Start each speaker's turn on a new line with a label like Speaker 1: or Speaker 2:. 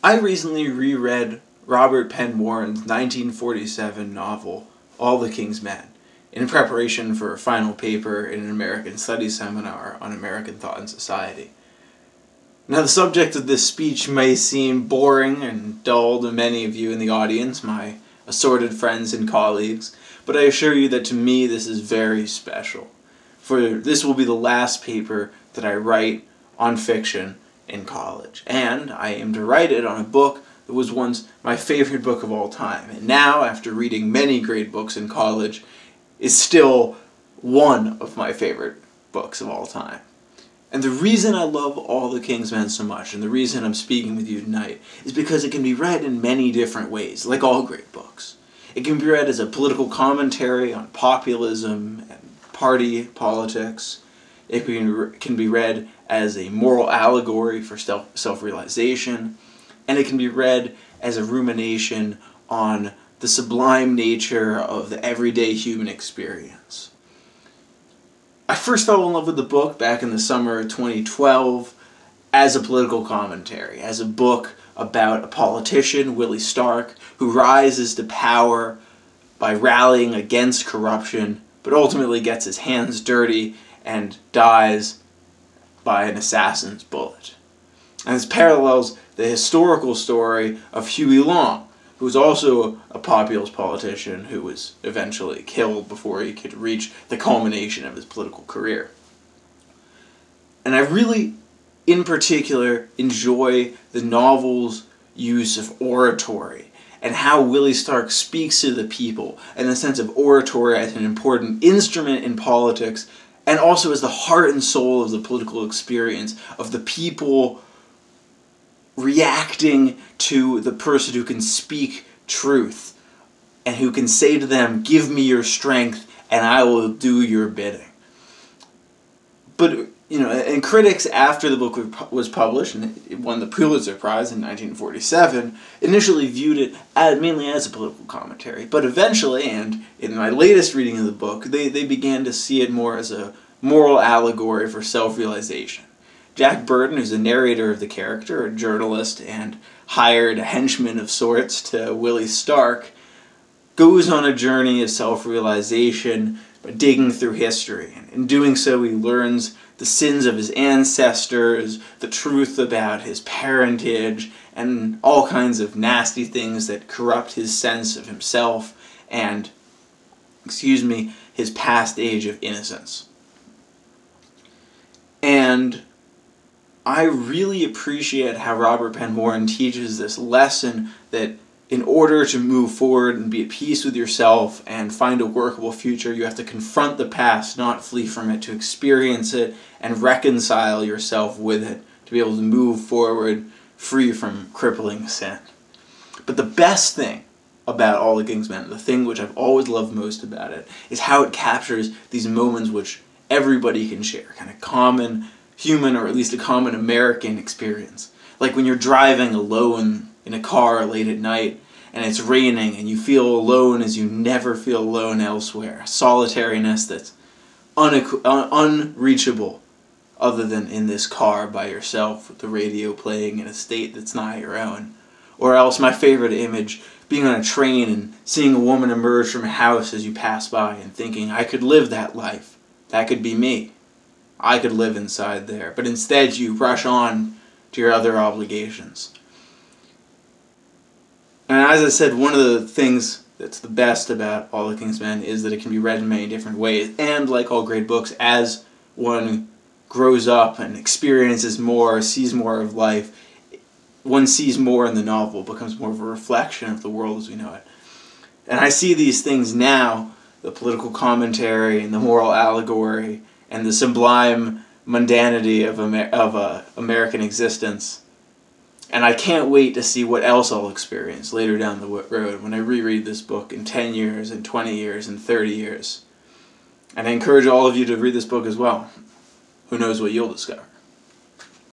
Speaker 1: I recently reread Robert Penn Warren's 1947 novel, All the King's Men, in preparation for a final paper in an American Studies seminar on American thought and society. Now, the subject of this speech may seem boring and dull to many of you in the audience, my assorted friends and colleagues, but I assure you that to me this is very special, for this will be the last paper that I write on fiction in college, and I aim to write it on a book that was once my favorite book of all time, and now, after reading many great books in college, is still one of my favorite books of all time. And the reason I love All the King's Men so much, and the reason I'm speaking with you tonight, is because it can be read in many different ways, like all great books. It can be read as a political commentary on populism and party politics. It can be read as a moral allegory for self-realization, and it can be read as a rumination on the sublime nature of the everyday human experience. I first fell in love with the book back in the summer of 2012 as a political commentary, as a book about a politician, Willie Stark, who rises to power by rallying against corruption, but ultimately gets his hands dirty and dies by an assassin's bullet. And this parallels the historical story of Huey Long, who was also a populist politician who was eventually killed before he could reach the culmination of his political career. And I really, in particular, enjoy the novel's use of oratory and how Willie Stark speaks to the people, and the sense of oratory as an important instrument in politics, and also as the heart and soul of the political experience of the people reacting to the person who can speak truth and who can say to them, "Give me your strength and I will do your bidding." But, and critics after the book was published, and it won the Pulitzer Prize in 1947, initially viewed it mainly as a political commentary. But eventually, and in my latest reading of the book, they began to see it more as a moral allegory for self-realization. Jack Burton, who's the narrator of the character, a journalist and hired henchman of sorts to Willie Stark, goes on a journey of self-realization by digging through history. And in doing so, he learns the sins of his ancestors, the truth about his parentage, and all kinds of nasty things that corrupt his sense of himself and, his past age of innocence. And I really appreciate how Robert Penn Warren teaches this lesson that in order to move forward and be at peace with yourself and find a workable future, you have to confront the past, not flee from it, to experience it and reconcile yourself with it, to be able to move forward free from crippling sin. But the best thing about All the King's Men, the thing which I've always loved most about it, is how it captures these moments which everybody can share, kind of common human, or at least a common American experience. Like when you're driving alone in a car late at night and it's raining and you feel alone as you never feel alone elsewhere. A solitariness that's unreachable other than in this car by yourself with the radio playing in a state that's not your own. Or else my favorite image, being on a train and seeing a woman emerge from a house as you pass by and thinking, I could live that life. That could be me. I could live inside there. But instead you rush on to your other obligations. And as I said, one of the things that's the best about All the King's Men is that it can be read in many different ways. And like all great books, as one grows up and experiences more, sees more of life, one sees more in the novel, becomes more of a reflection of the world as we know it. And I see these things now, the political commentary and the moral allegory and the sublime mundanity of American existence. And I can't wait to see what else I'll experience later down the road when I reread this book in 10 years, and 20 years, and 30 years. And I encourage all of you to read this book as well. Who knows what you'll discover.